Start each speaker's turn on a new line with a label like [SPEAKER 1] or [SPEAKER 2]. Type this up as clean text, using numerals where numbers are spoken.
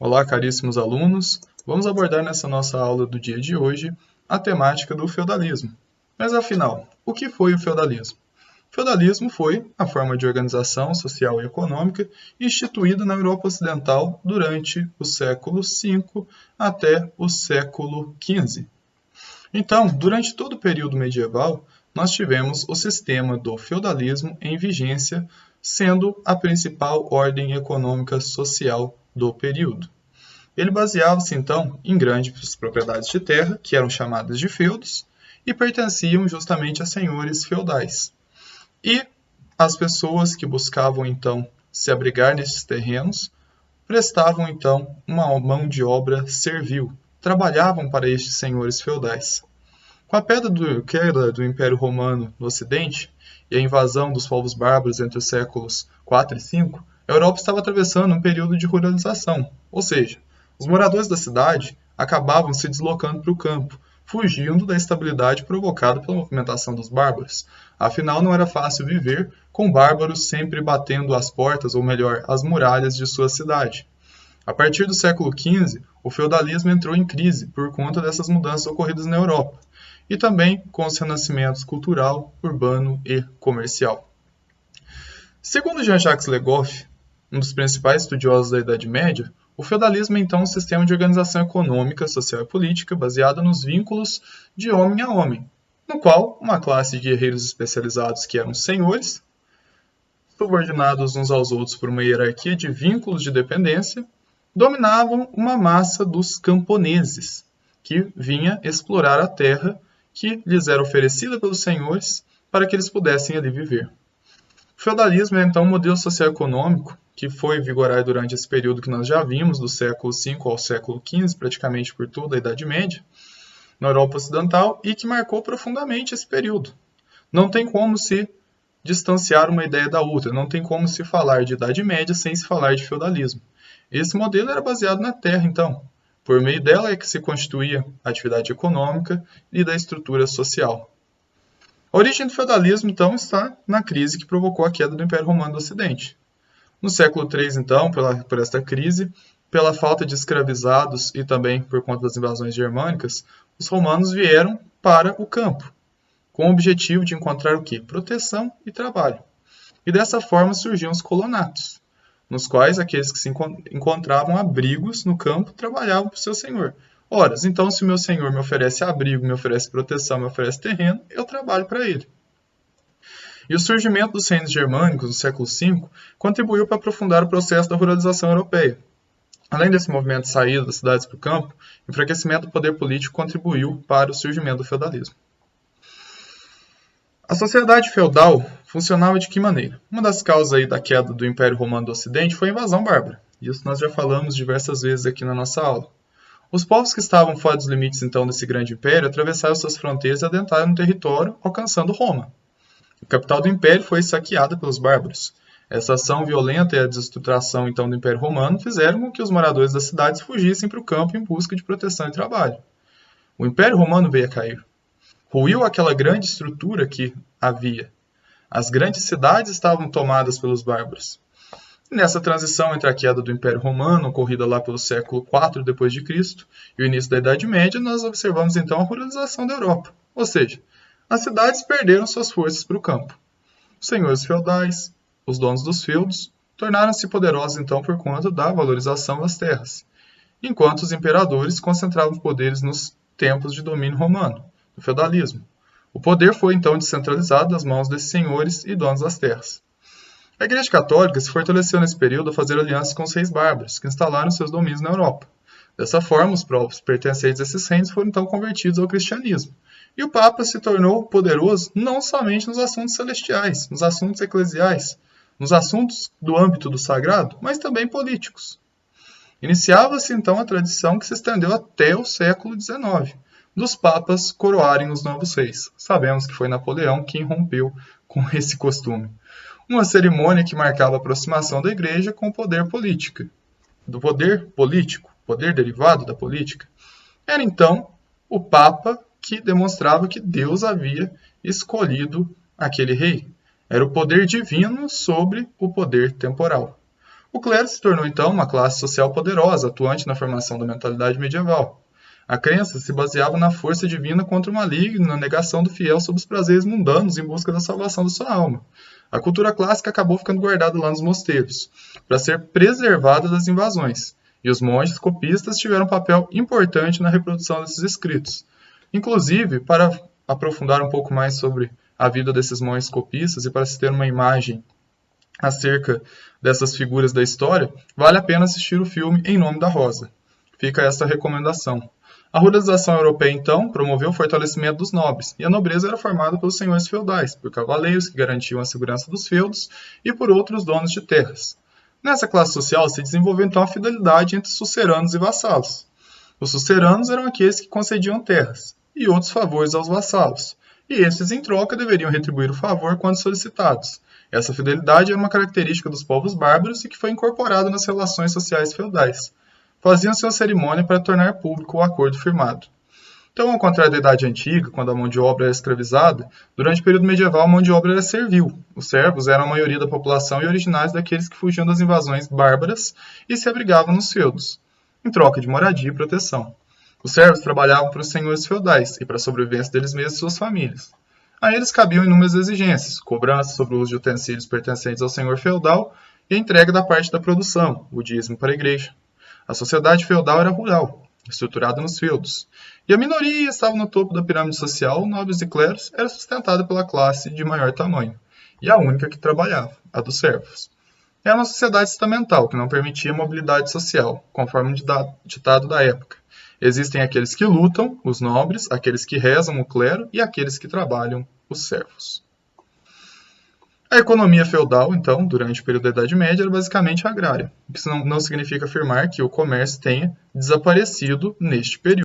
[SPEAKER 1] Olá, caríssimos alunos. Vamos abordar nessa nossa aula do dia de hoje a temática do feudalismo. Mas afinal, o que foi o feudalismo? O feudalismo foi a forma de organização social e econômica instituída na Europa Ocidental durante o século V até o século XV. Então, durante todo o período medieval, nós tivemos o sistema do feudalismo em vigência, sendo a principal ordem econômica social do período. Ele baseava-se, então, em grandes propriedades de terra, que eram chamadas de feudos, e pertenciam justamente a senhores feudais. E as pessoas que buscavam, então, se abrigar nesses terrenos, prestavam, então, uma mão de obra servil, trabalhavam para estes senhores feudais. Com a queda do Império Romano no Ocidente e a invasão dos povos bárbaros entre os séculos IV e V, a Europa estava atravessando um período de ruralização, ou seja, os moradores da cidade acabavam se deslocando para o campo, fugindo da estabilidade provocada pela movimentação dos bárbaros. Afinal, não era fácil viver com bárbaros sempre batendo as portas, ou melhor, as muralhas de sua cidade. A partir do século XV, o feudalismo entrou em crise por conta dessas mudanças ocorridas na Europa, e também com os renascimentos cultural, urbano e comercial. Segundo Jean-Jacques Le Goff, um dos principais estudiosos da Idade Média, o feudalismo é então um sistema de organização econômica, social e política baseada nos vínculos de homem a homem, no qual uma classe de guerreiros especializados que eram senhores, subordinados uns aos outros por uma hierarquia de vínculos de dependência, dominavam uma massa dos camponeses, que vinha explorar a terra que lhes era oferecida pelos senhores para que eles pudessem ali viver. O feudalismo é então um modelo socioeconômico que foi vigorar durante esse período que nós já vimos, do século V ao século XV, praticamente por toda a Idade Média, na Europa Ocidental, e que marcou profundamente esse período. Não tem como se distanciar uma ideia da outra, não tem como se falar de Idade Média sem se falar de feudalismo. Esse modelo era baseado na terra, então. Por meio dela é que se constituía a atividade econômica e da estrutura social. A origem do feudalismo, então, está na crise que provocou a queda do Império Romano do Ocidente. No século III, então, por esta crise, pela falta de escravizados e também por conta das invasões germânicas, os romanos vieram para o campo, com o objetivo de encontrar o quê? Proteção e trabalho. E dessa forma surgiam os colonatos, nos quais aqueles que se encontravam abrigos no campo trabalhavam para o seu senhor. Ora, então se o meu senhor me oferece abrigo, me oferece proteção, me oferece terreno, eu trabalho para ele. E o surgimento dos reinos germânicos no século V contribuiu para aprofundar o processo da ruralização europeia. Além desse movimento de saída das cidades para o campo, o enfraquecimento do poder político contribuiu para o surgimento do feudalismo. A sociedade feudal funcionava de que maneira? Uma das causas aí da queda do Império Romano do Ocidente foi a invasão bárbara. Isso nós já falamos diversas vezes aqui na nossa aula. Os povos que estavam fora dos limites então desse grande império atravessaram suas fronteiras e adentraram no território, alcançando Roma. A capital do império foi saqueada pelos bárbaros. Essa ação violenta e a desestruturação então do Império Romano fizeram com que os moradores das cidades fugissem para o campo em busca de proteção e trabalho. O Império Romano veio a cair. Ruiu aquela grande estrutura que havia. As grandes cidades estavam tomadas pelos bárbaros. Nessa transição entre a queda do Império Romano, ocorrida lá pelo século IV d.C., e o início da Idade Média, nós observamos então a ruralização da Europa. Ou seja, as cidades perderam suas forças para o campo. Os senhores feudais, os donos dos feudos, tornaram-se poderosos então por conta da valorização das terras, enquanto os imperadores concentravam poderes nos tempos de domínio romano, do feudalismo. O poder foi então descentralizado nas mãos desses senhores e donos das terras. A Igreja Católica se fortaleceu nesse período a fazer alianças com os reis bárbaros, que instalaram seus domínios na Europa. Dessa forma, os povos pertencentes a esses reinos foram então convertidos ao cristianismo. E o Papa se tornou poderoso não somente nos assuntos celestiais, nos assuntos eclesiais, nos assuntos do âmbito do sagrado, mas também políticos. Iniciava-se então a tradição que se estendeu até o século XIX, dos papas coroarem os novos reis. Sabemos que foi Napoleão quem rompeu com esse costume. Uma cerimônia que marcava a aproximação da igreja com o poder político. Do poder político, poder derivado da política, era então o papa que demonstrava que Deus havia escolhido aquele rei. Era o poder divino sobre o poder temporal. O clero se tornou então uma classe social poderosa, atuante na formação da mentalidade medieval. A crença se baseava na força divina contra o maligno e na negação do fiel sobre os prazeres mundanos em busca da salvação da sua alma. A cultura clássica acabou ficando guardada lá nos mosteiros, para ser preservada das invasões, e os monges copistas tiveram um papel importante na reprodução desses escritos. Inclusive, para aprofundar um pouco mais sobre a vida desses monges copistas e para se ter uma imagem acerca dessas figuras da história, vale a pena assistir o filme Em Nome da Rosa. Fica essa recomendação. A ruralização europeia, então, promoveu o fortalecimento dos nobres, e a nobreza era formada pelos senhores feudais, por cavaleiros que garantiam a segurança dos feudos e por outros donos de terras. Nessa classe social se desenvolveu então a fidelidade entre suceranos e vassalos. Os suceranos eram aqueles que concediam terras e outros favores aos vassalos, e estes, em troca, deveriam retribuir o favor quando solicitados. Essa fidelidade era uma característica dos povos bárbaros e que foi incorporada nas relações sociais feudais. Faziam-se uma cerimônia para tornar público o acordo firmado. Então, ao contrário da Idade Antiga, quando a mão de obra era escravizada, durante o período medieval a mão de obra era servil. Os servos eram a maioria da população e originários daqueles que fugiam das invasões bárbaras e se abrigavam nos feudos, em troca de moradia e proteção. Os servos trabalhavam para os senhores feudais e para a sobrevivência deles mesmos e suas famílias. A eles cabiam inúmeras exigências, cobranças sobre o uso de utensílios pertencentes ao senhor feudal e a entrega da parte da produção, o dízimo para a igreja. A sociedade feudal era rural, estruturada nos feudos, e a minoria estava no topo da pirâmide social, nobres e clérigos, era sustentada pela classe de maior tamanho, e a única que trabalhava, a dos servos. Era uma sociedade estamental, que não permitia mobilidade social, conforme o ditado da época. Existem aqueles que lutam, os nobres, aqueles que rezam, o clero, e aqueles que trabalham, os servos. A economia feudal, então, durante o período da Idade Média, era basicamente agrária, o que não significa afirmar que o comércio tenha desaparecido neste período.